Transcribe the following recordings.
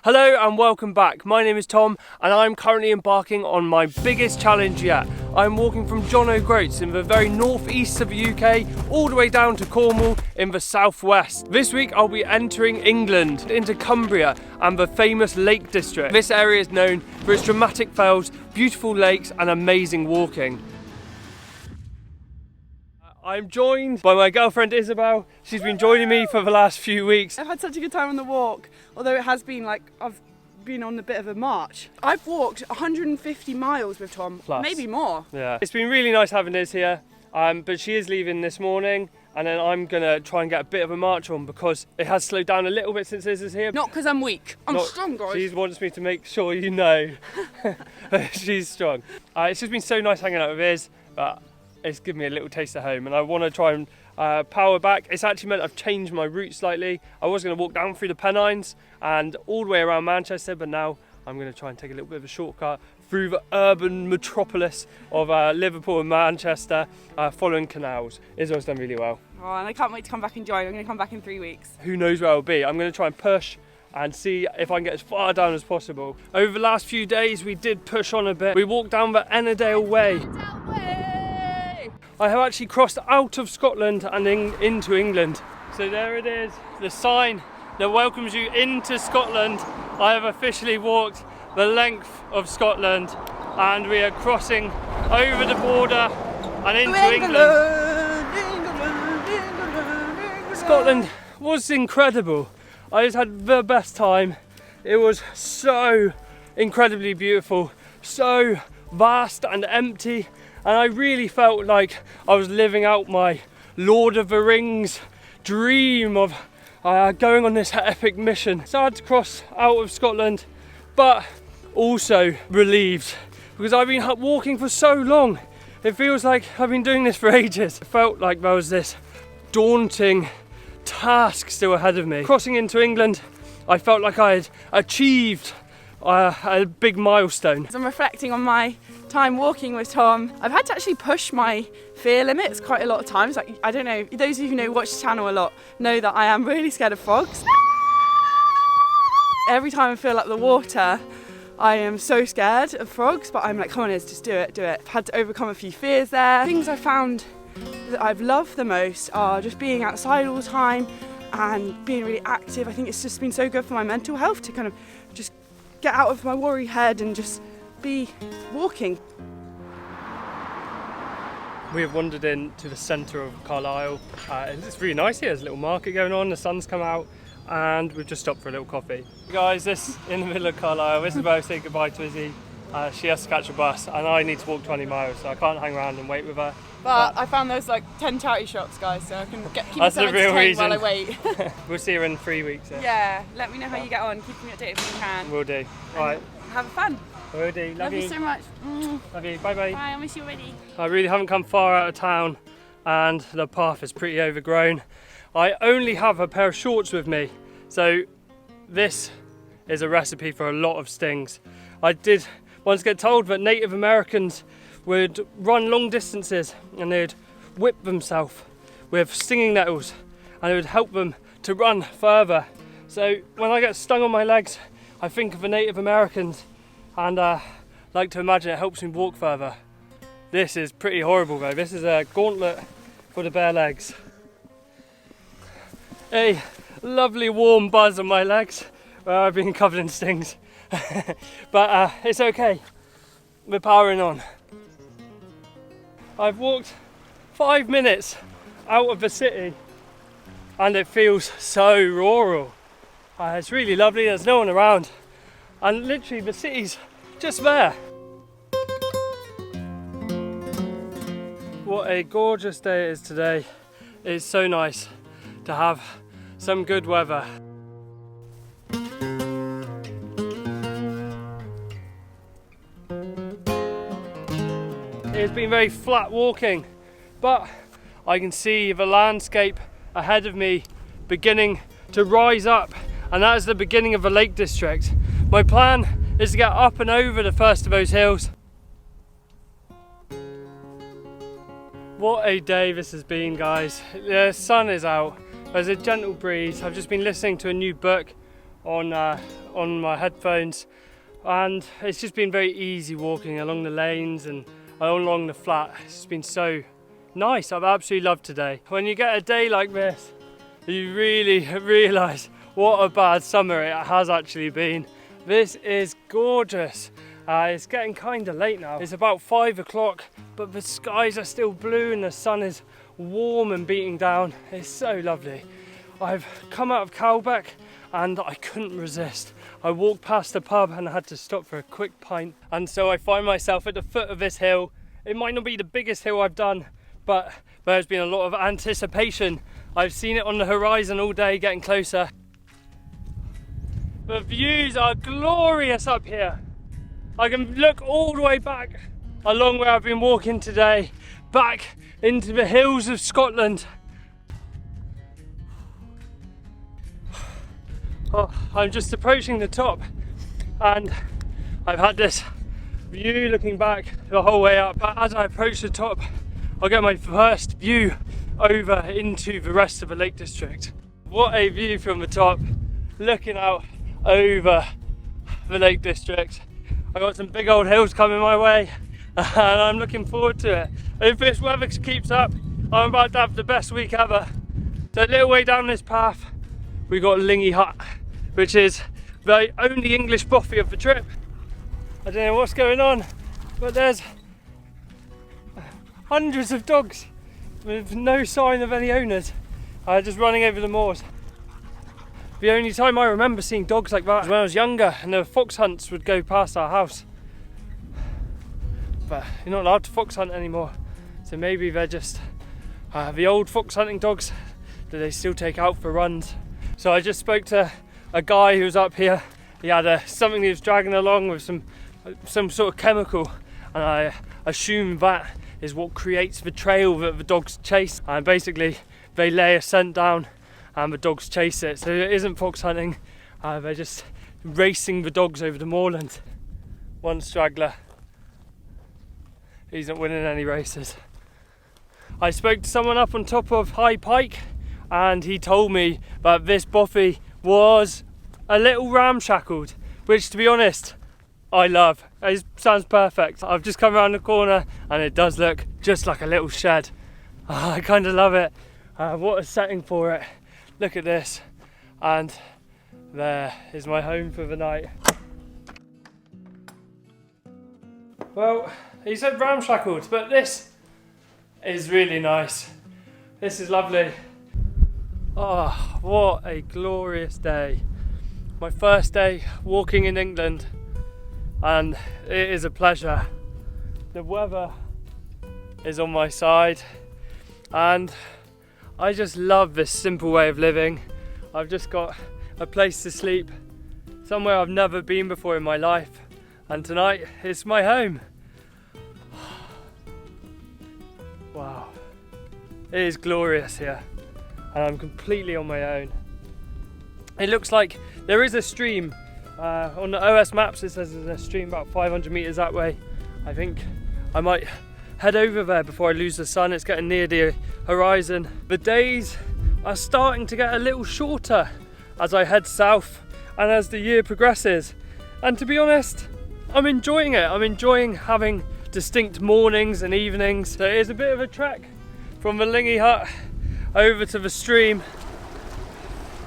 Hello and welcome back. My name is Tom and I'm currently embarking on my biggest challenge yet. I'm walking from John O'Groats in the very northeast of the UK all the way down to Cornwall in the southwest. This week I'll be entering England into Cumbria and the famous Lake District. This area is known for its dramatic fells, beautiful lakes and amazing walking. I'm joined by my girlfriend Isabelle. She's been joining me for the last few weeks. I've had such a good time on the walk, although it has been like I've been on a bit of a march. I've walked 150 miles with Tom, Plus. maybe more. Yeah, it's been really nice having Liz here, but she is leaving this morning and then I'm gonna try and get a bit of a march on because it has slowed down a little bit since Liz is here. Not because I'm weak, I'm strong, guys. She wants me to make sure you know she's strong. It's just been so nice hanging out with Liz, but it's given me a little taste of home and I want to try and power back. It's actually meant I've changed my route slightly. I was going to walk down through the Pennines and all the way around Manchester, but now I'm going to try and take a little bit of a shortcut through the urban metropolis of Liverpool and Manchester, following canals. Israel's done really well. Oh, and I can't wait to come back and join. I'm going to come back in 3 weeks. Who knows where I'll be. I'm going to try and push and see if I can get as far down as possible. Over the last few days we did push on a bit. We walked down the Ennerdale Way. I have actually crossed out of Scotland and into England. So there it is, the sign that welcomes you into Scotland. I have officially walked the length of Scotland and we are crossing over the border and into England. Scotland was incredible. I just had the best time. It was so incredibly beautiful, so vast and empty. And I really felt like I was living out my Lord of the Rings dream of going on this epic mission. So I had to cross out of Scotland, but also relieved because I've been walking for so long. It feels like I've been doing this for ages. It felt like there was this daunting task still ahead of me. Crossing into England, I felt like I had achieved a big milestone. As I'm reflecting on my time walking with Tom, I've had to actually push my fear limits quite a lot of times. Like, I don't know, those of you who watch the channel a lot know that I am really scared of frogs. Every time I feel like the water, I am so scared of frogs, but I'm like, come on Liz, just do it, do it. I've had to overcome a few fears there. Things I found that I've loved the most are just being outside all the time and being really active. I think it's just been so good for my mental health to kind of just get out of my worry head and just be walking. We have wandered into the centre of Carlisle. It's really nice here. There's a little market going on, the sun's come out and we've just stopped for a little coffee. Guys, this in the middle of Carlisle, this is where I say goodbye to Izzy. She has to catch a bus and I need to walk 20 miles, so I can't hang around and wait with her. But I found those like 10 charity shops, guys, so I can keep That's myself the real entertained reason. while I wait. We'll see you in 3 weeks. Yeah, let me know how you get on. Keep me updated if you can. We'll do. Alright. Have fun. Will do. Love you so much. Love you. Bye bye. Bye, I miss you already. I really haven't come far out of town and the path is pretty overgrown. I only have a pair of shorts with me, so this is a recipe for a lot of stings. I did once get told that Native Americans would run long distances and they'd whip themselves with stinging nettles and it would help them to run further. So when I get stung on my legs, I think of the Native Americans and like to imagine it helps me walk further. This is pretty horrible though. This is a gauntlet for the bare legs. A lovely warm buzz on my legs where I've been covered in stings. But it's okay, we're powering on. I've walked 5 minutes out of the city and it feels so rural. It's really lovely, there's no one around and literally the city's just there. What a gorgeous day it is today. It's so nice to have some good weather. It's been very flat walking, but I can see the landscape ahead of me beginning to rise up, and that is the beginning of the Lake District. My plan is to get up and over the first of those hills. What a day this has been, guys. The sun is out, there's a gentle breeze. I've just been listening to a new book on my headphones, and it's just been very easy walking along the lanes and along the flat. It's just been so nice. I've absolutely loved today. When you get a day like this, you really realise what a bad summer it has actually been. This is gorgeous. It's getting kind of late now. It's about 5 o'clock, but the skies are still blue and the sun is warm and beating down. It's so lovely. I've come out of Calbeck and I couldn't resist. I walked past the pub and I had to stop for a quick pint. And so I find myself at the foot of this hill. It might not be the biggest hill I've done, but there's been a lot of anticipation. I've seen it on the horizon all day, getting closer. The views are glorious up here. I can look all the way back along where I've been walking today, back into the hills of Scotland. Oh, I'm just approaching the top and I've had this view looking back the whole way up, but as I approach the top I'll get my first view over into the rest of the Lake District. What a view from the top, looking out over the Lake District. I've got some big old hills coming my way and I'm looking forward to it. If this weather keeps up, I'm about to have the best week ever. So a little way down this path, we got Lingy Hut, which is the only English bothy of the trip. I don't know what's going on, but there's hundreds of dogs with no sign of any owners, just running over the moors. The only time I remember seeing dogs like that was when I was younger and the fox hunts would go past our house. But you're not allowed to fox hunt anymore, so maybe they're just the old fox hunting dogs that they still take out for runs. So I just spoke to a guy who was up here. He had something he was dragging along with some sort of chemical, and I assume that is what creates the trail that the dogs chase. And basically they lay a scent down and the dogs chase it. So it isn't fox hunting, they're just racing the dogs over the moorland. One straggler, he's not winning any races. I spoke to someone up on top of High Pike and he told me that this bothy was a little ramshackled, which to be honest, I love. It sounds perfect. I've just come around the corner and it does look just like a little shed. I kind of love it. What a setting for it. Look at this, and there is my home for the night. Well, he said ramshackled, but this is really nice. This is lovely. Oh, what a glorious day. My first day walking in England, and it is a pleasure. The weather is on my side, and I just love this simple way of living. I've just got a place to sleep, somewhere I've never been before in my life, and tonight it's my home. Wow, it is glorious here, and I'm completely on my own. It looks like there is a stream. On the OS maps it says there's a stream about 500 metres that way. I think I might head over there before I lose the sun. It's getting near the horizon. The days are starting to get a little shorter as I head south and as the year progresses. And to be honest, I'm enjoying it. I'm enjoying having distinct mornings and evenings. So it is a bit of a trek from the Lingy Hut over to the stream.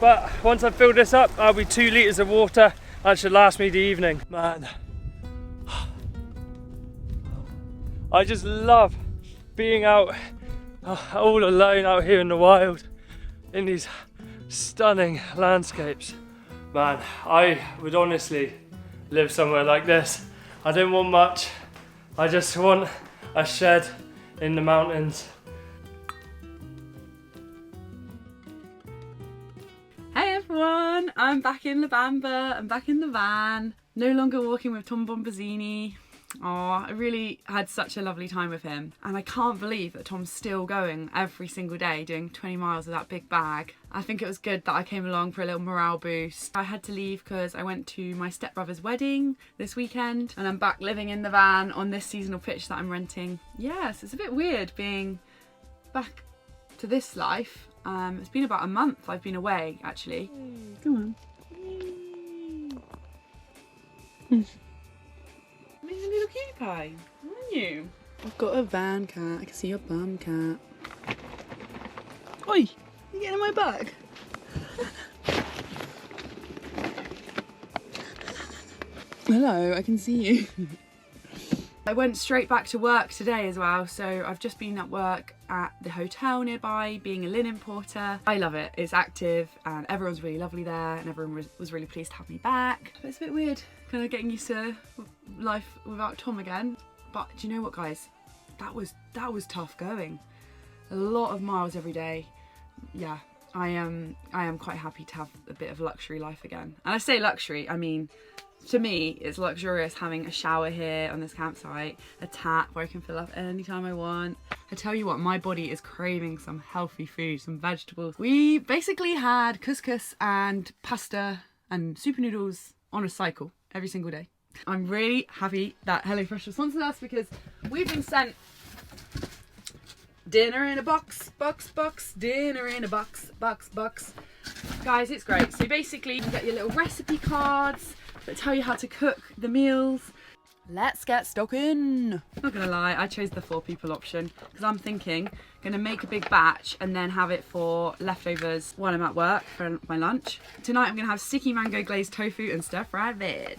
But once I've filled this up, that'll be 2 litres of water. That should last me the evening. Man, I just love being out all alone out here in the wild in these stunning landscapes. Man, I would honestly live somewhere like this. I don't want much. I just want a shed in the mountains. Hey everyone, I'm back in La Bamba, I'm back in the van, no longer walking with Tom Bombazzini. Oh, I really had such a lovely time with him, and I can't believe that Tom's still going every single day doing 20 miles with that big bag. I think it was good that I came along for a little morale boost. I had to leave because I went to my stepbrother's wedding this weekend and I'm back living in the van on this seasonal pitch that I'm renting. Yes, it's a bit weird being back to this life. It's been about a month I've been away actually. Come on. Being a little cutie pie, aren't you? I've got a van cat. I can see your bum cat. Oi! You getting in my bag? Hello, I can see you. I went straight back to work today as well, so I've just been at work at the hotel nearby, being a linen porter. I love it. It's active and everyone's really lovely there, and everyone was really pleased to have me back. But it's a bit weird, kind of getting used to life without Tom again. But do you know what, guys? That was tough going. A lot of miles every day. Yeah, I am quite happy to have a bit of luxury life again. And I say luxury, I mean, to me, it's luxurious having a shower here on this campsite, a tap where I can fill up anytime I want. I tell you what, my body is craving some healthy food, some vegetables. We basically had couscous and pasta and super noodles on a cycle every single day. I'm really happy that HelloFresh has sponsored us because we've been sent dinner in a box, dinner in a box. Guys, it's great. So basically you get your little recipe cards that tell you how to cook the meals. Let's get stuck in. Not gonna lie, I chose the 4 people option because I'm thinking gonna make a big batch and then have it for leftovers while I'm at work for my lunch. Tonight I'm gonna have sticky mango glazed tofu and stir-fried veg.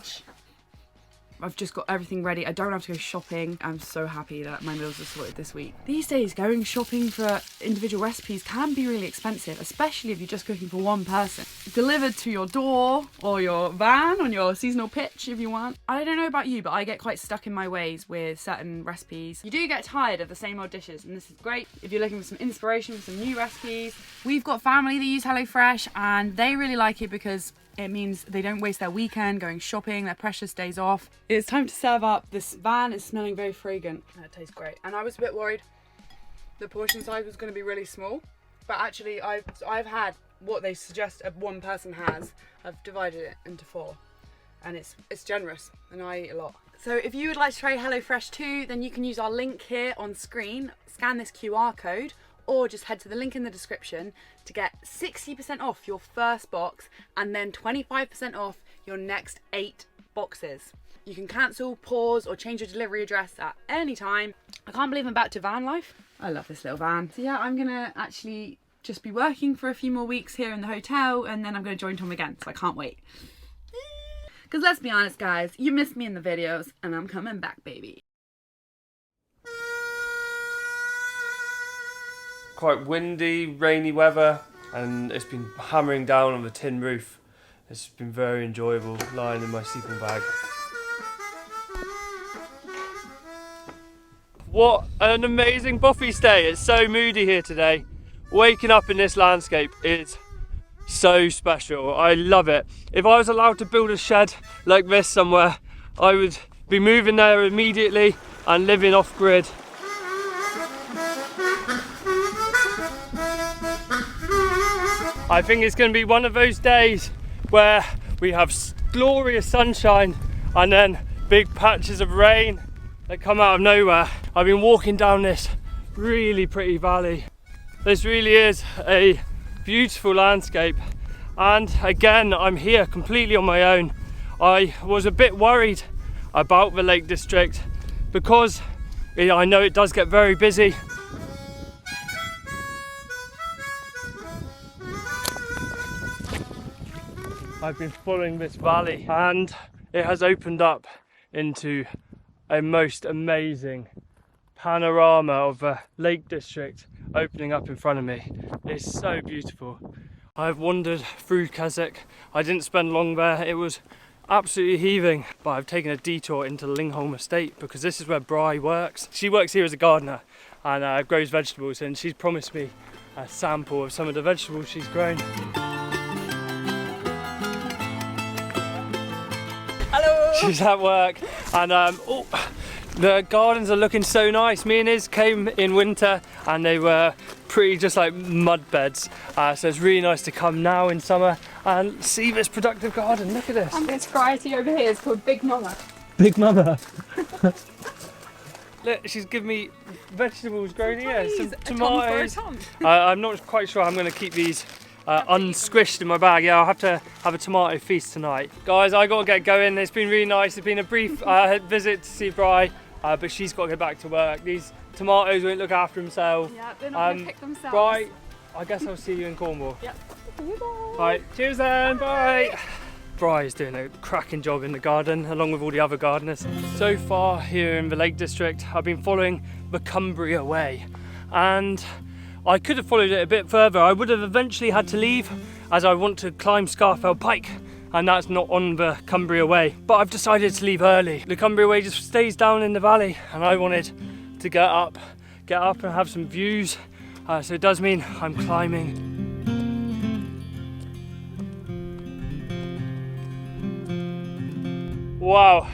I've just got everything ready. I don't have to go shopping. I'm so happy that my meals are sorted this week. These days, going shopping for individual recipes can be really expensive, especially if you're just cooking for one person. Delivered to your door or your van on your seasonal pitch if you want. I don't know about you, but I get quite stuck in my ways with certain recipes. You do get tired of the same old dishes, and this is great if you're looking for some inspiration, for some new recipes. We've got family that use HelloFresh, and they really like it because it means they don't waste their weekend going shopping, their precious days off. It's time to serve up. This van is smelling very fragrant. That tastes great. And I was a bit worried the portion size was going to be really small, but actually I've had what they suggest one person has. I've divided it into 4, and it's generous, and I eat a lot. So if you would like to try HelloFresh too, then you can use our link here on screen, scan this QR code, or just head to the link in the description to get 60% off your first box and then 25% off your next 8 boxes. You can cancel, pause, or change your delivery address at any time. I can't believe I'm back to van life. I love this little van. So yeah, I'm gonna actually just be working for a few more weeks here in the hotel, and then I'm gonna join Tom again, so I can't wait. Because let's be honest, guys, you missed me in the videos, and I'm coming back, baby. Quite windy, rainy weather, and it's been hammering down on the tin roof. It's been very enjoyable lying in my sleeping bag. What an amazing bothy stay. It's so moody here today. Waking up in this landscape is so special. I love it. If I was allowed to build a shed like this somewhere, I would be moving there immediately and living off grid. I think it's going to be one of those days where we have glorious sunshine and then big patches of rain that come out of nowhere. I've been walking down this really pretty valley. This really is a beautiful landscape, and again I'm here completely on my own. I was a bit worried about the Lake District because I know it does get very busy. I've been following this valley and it has opened up into a most amazing panorama of the Lake District opening up in front of me. It's so beautiful. I've wandered through Keswick. I didn't spend long there. It was absolutely heaving, but I've taken a detour into Lingholm Estate because this is where Bri works. She works here as a gardener and grows vegetables, and she's promised me a sample of some of the vegetables she's grown. Hello! She's at work, and the gardens are looking so nice. Me and Iz came in winter and they were pretty just like mud beds, so it's really nice to come now in summer and see this productive garden. Look at this. And this variety over here is called Big Mama. Big Mama. Look, she's given me vegetables grown here. Some tomatoes. I'm not quite sure I'm going to keep these unsquished in my bag. Yeah, I'll have to have a tomato feast tonight. Guys, I gotta get going. It's been really nice. It's been a brief visit to see Bri, but she's got to get back to work. These tomatoes won't look after themselves. Yeah, they're not going to pick themselves. Bri, I guess I'll see you in Cornwall. Yep. Right, cheers then, bye. Bri is doing a cracking job in the garden along with all the other gardeners. So far here in the Lake District, I've been following the Cumbria way, and I could have followed it a bit further. I would have eventually had to leave as I want to climb Scafell Pike, and that's not on the Cumbria way. But I've decided to leave early. The Cumbria way just stays down in the valley, and I wanted to get up and have some views. So it does mean I'm climbing. Wow,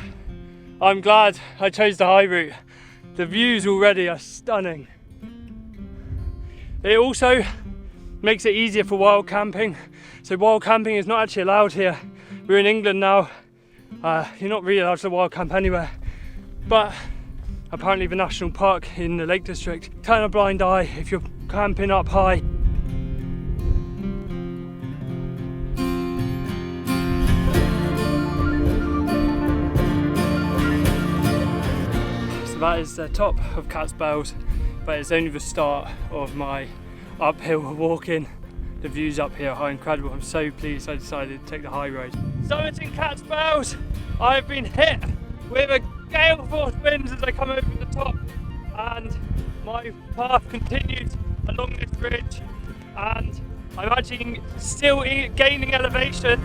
I'm glad I chose the high route. The views already are stunning. It also makes it easier for wild camping. So wild camping is not actually allowed here. We're in England now. You're not really allowed to wild camp anywhere. But apparently the national park in the Lake District, turn a blind eye if you're camping up high. So that is the top of Catspells, but it's only the start of my uphill walking. The views up here are incredible. I'm so pleased I decided to take the high road. Summiting Catspells, I've been hit with a gale force winds as I come over the top, and my path continues along this ridge, and I'm actually still gaining elevation.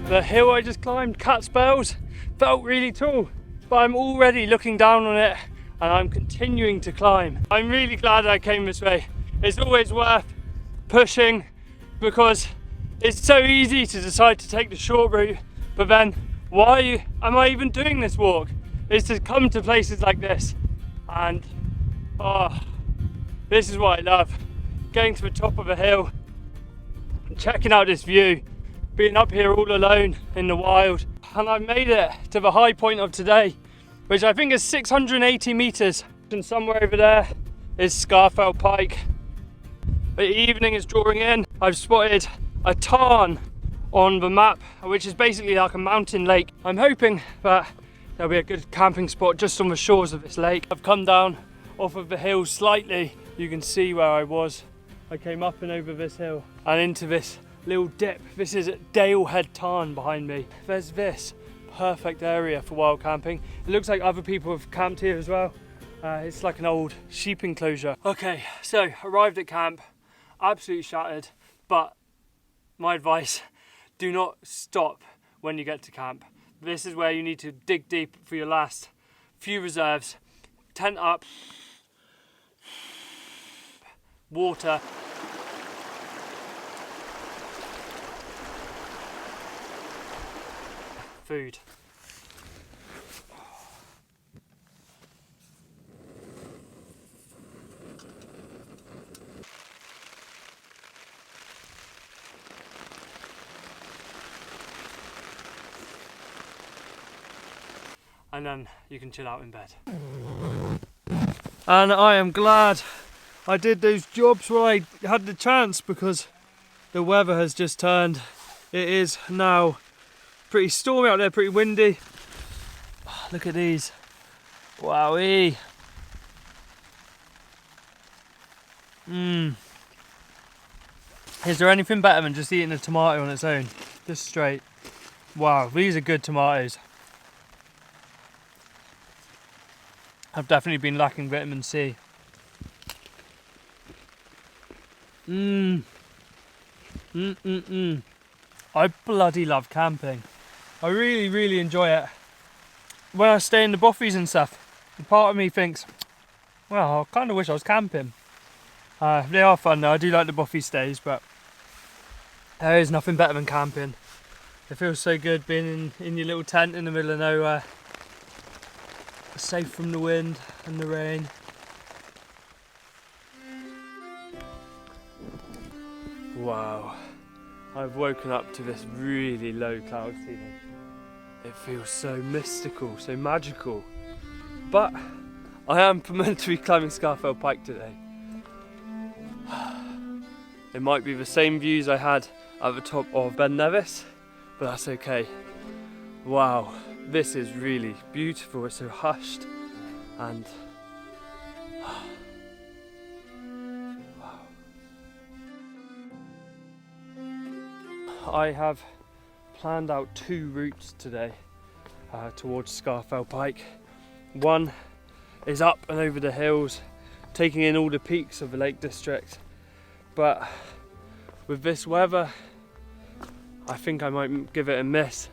The hill I just climbed, Catspells, felt really tall, but I'm already looking down on it and I'm continuing to climb. I'm really glad I came this way. It's always worth pushing because it's so easy to decide to take the short route, but then why am I even doing this walk? It's to come to places like this, and this is what I love. Getting to the top of a hill and checking out this view, being up here all alone in the wild. And I've made it to the high point of today, which I think is 680 meters. And somewhere over there is Scafell Pike. The evening is drawing in. I've spotted a tarn on the map, which is basically like a mountain lake. I'm hoping that there'll be a good camping spot just on the shores of this lake. I've come down off of the hill slightly. You can see where I was. I came up and over this hill and into this little dip. This is Dalehead Tarn behind me. There's this perfect area for wild camping. It looks like other people have camped here as well. It's like an old sheep enclosure. Okay, so arrived at camp, absolutely shattered, but my advice, do not stop when you get to camp. This is where you need to dig deep for your last few reserves. Tent up, water, food. And then you can chill out in bed. And I am glad I did those jobs while I had the chance, because the weather has just turned. It is now pretty stormy out there, pretty windy. Oh, look at these. Wowee. Is there anything better than just eating a tomato on its own? Just straight. Wow, these are good tomatoes. I've definitely been lacking vitamin C. I bloody love camping. I really, really enjoy it. When I stay in the bothies and stuff, part of me thinks, well, I kind of wish I was camping. They are fun though. I do like the bothy stays, but there is nothing better than camping. It feels so good being in your little tent in the middle of nowhere, safe from the wind and the rain. Wow, I've woken up to this really low cloud ceiling. It feels so mystical, so magical. But I am meant to be climbing Scafell Pike today. It might be the same views I had at the top of Ben Nevis, but that's okay. Wow, this is really beautiful. It's so hushed and wow. I have planned out 2 routes today towards Scafell Pike. One is up and over the hills, taking in all the peaks of the Lake District, but with this weather I think I might give it a miss.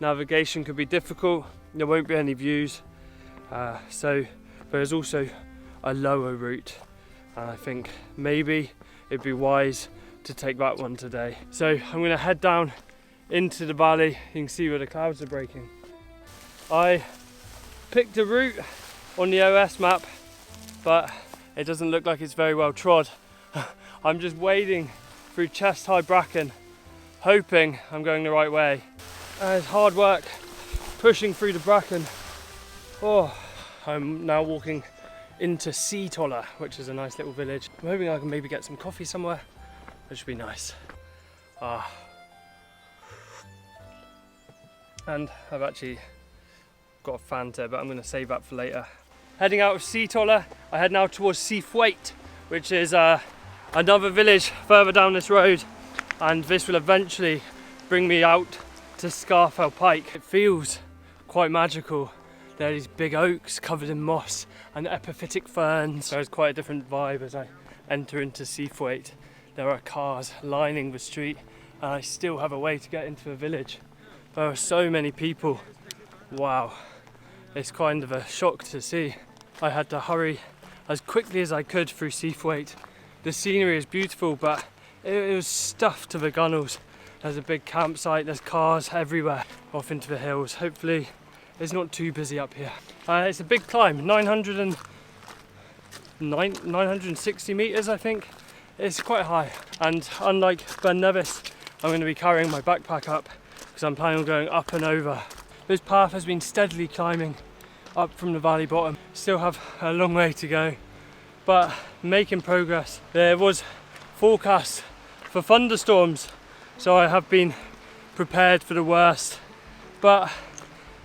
Navigation could be difficult, there won't be any views, so there's also a lower route, and I think maybe it'd be wise to take that one today. So I'm going to head down into the valley. You can see where the clouds are breaking. I picked a route on the OS map, but it doesn't look like it's very well trod. I'm just wading through chest-high bracken, hoping I'm going the right way. It's hard work pushing through the bracken. Oh, I'm now walking into Seatoller, which is a nice little village. I'm hoping I can maybe get some coffee somewhere. That should be nice. And I've actually got a Fanta, but I'm going to save that for later. Heading out of Seatoller, I head now towards Seathwaite, which is another village further down this road, and this will eventually bring me out to Scafell Pike. It feels quite magical. There are these big oaks covered in moss and epiphytic ferns. There's quite a different vibe as I enter into Seathwaite. There are cars lining the street, and I still have a way to get into the village. There are so many people. Wow, it's kind of a shock to see. I had to hurry as quickly as I could through Seathwaite. The scenery is beautiful, but it was stuffed to the gunnels. There's a big campsite, there's cars everywhere off into the hills. Hopefully it's not too busy up here. It's a big climb, 960 metres I think. It's quite high, and unlike Ben Nevis, I'm going to be carrying my backpack up because I'm planning on going up and over. This path has been steadily climbing up from the valley bottom. Still have a long way to go, but making progress. There was forecast for thunderstorms, so I have been prepared for the worst, but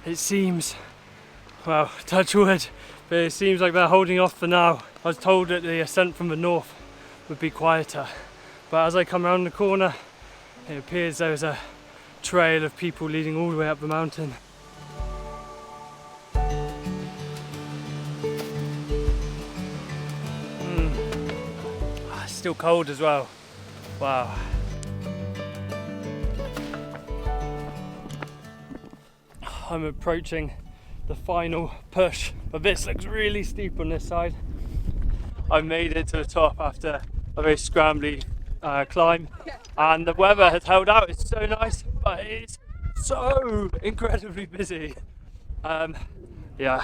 it seems, well, touch wood, but it seems like they're holding off for now. I was told that the ascent from the north would be quieter, but as I come around the corner, it appears there's a trail of people leading all the way up the mountain. It's still cold as well. Wow. I'm approaching the final push, but this looks really steep on this side. I made it to the top after a very scrambly climb, and the weather has held out. It's so nice, but it's so incredibly busy. Yeah,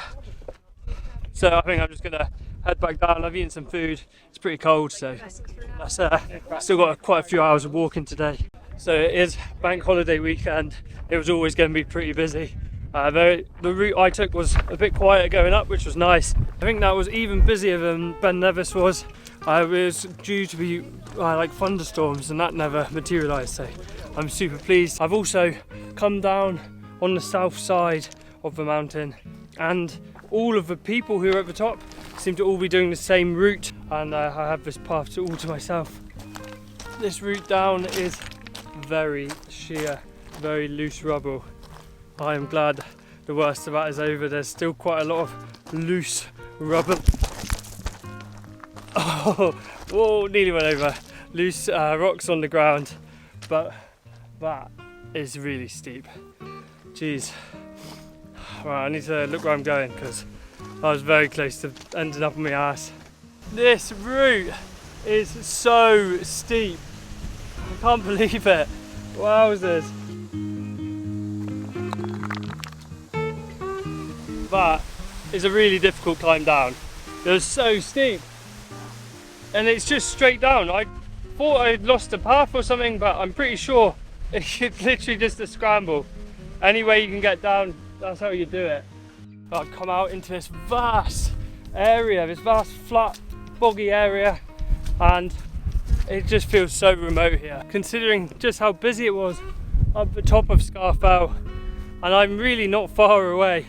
so I think I'm just gonna head back down. I've eaten some food. It's pretty cold, so that's still got quite a few hours of walking today. So it is bank holiday weekend. It was always going to be pretty busy. The route I took was a bit quieter going up, which was nice. I think that was even busier than Ben Nevis was. It was due to be like thunderstorms, and that never materialised, so I'm super pleased. I've also come down on the south side of the mountain, and all of the people who are at the top seem to all be doing the same route, and I have this path all to myself. This route down is very sheer, very loose rubble. I am glad the worst of that is over. There's still quite a lot of loose rubble. Oh, whoa, nearly went over. Loose rocks on the ground, but that is really steep. Jeez. Right, I need to look where I'm going because I was very close to ending up on my ass. This route is so steep. I can't believe it. Wowzers. That is a really difficult climb down. It was so steep. And it's just straight down. I thought I'd lost a path or something, but I'm pretty sure it's literally just a scramble. Any way you can get down, that's how you do it. I've come out into this vast area, this vast flat boggy area, and it just feels so remote here, considering just how busy it was up the top of Scafell, and I'm really not far away,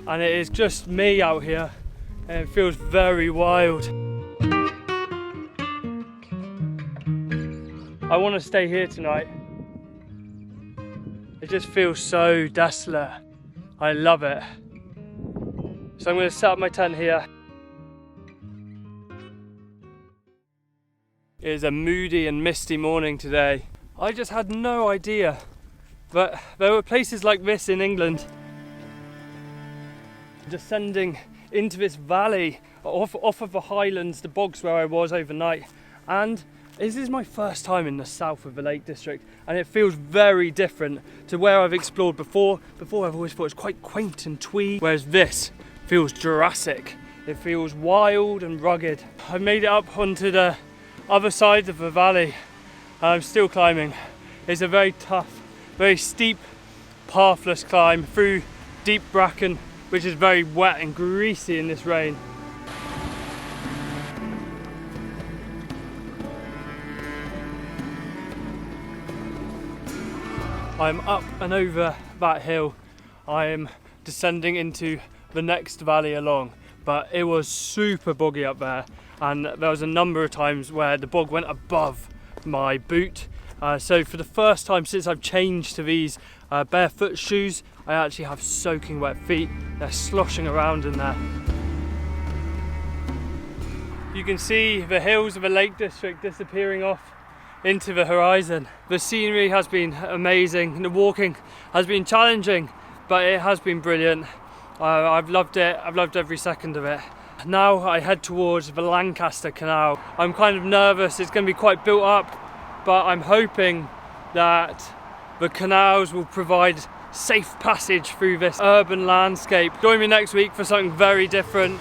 and it is just me out here, and it feels very wild. I want to stay here tonight. It just feels so desolate. I love it. So I'm going to set up my tent here. It is a moody and misty morning today. I just had no idea that there were places like this in England. Descending into this valley off of the highlands, the bogs where I was overnight. And this is my first time in the south of the Lake District, and it feels very different to where I've explored before. Before I've always thought it was quite quaint and twee, whereas this feels Jurassic. It feels wild and rugged. I've made it up onto the other side of the valley, and I'm still climbing. It's a very tough, very steep, pathless climb through deep bracken, which is very wet and greasy in this rain. I'm up and over that hill. I am descending into the next valley along, but it was super boggy up there, and there was a number of times where the bog went above my boot. So for the first time since I've changed to these barefoot shoes, I actually have soaking wet feet. They're sloshing around in there. You can see the hills of the Lake District disappearing off into the horizon. The scenery has been amazing. The walking has been challenging, but it has been brilliant. I've loved it. I've loved every second of it. Now I head towards the Lancaster Canal. I'm kind of nervous. It's going to be quite built up, but I'm hoping that the canals will provide safe passage through this urban landscape. Join me next week for something very different.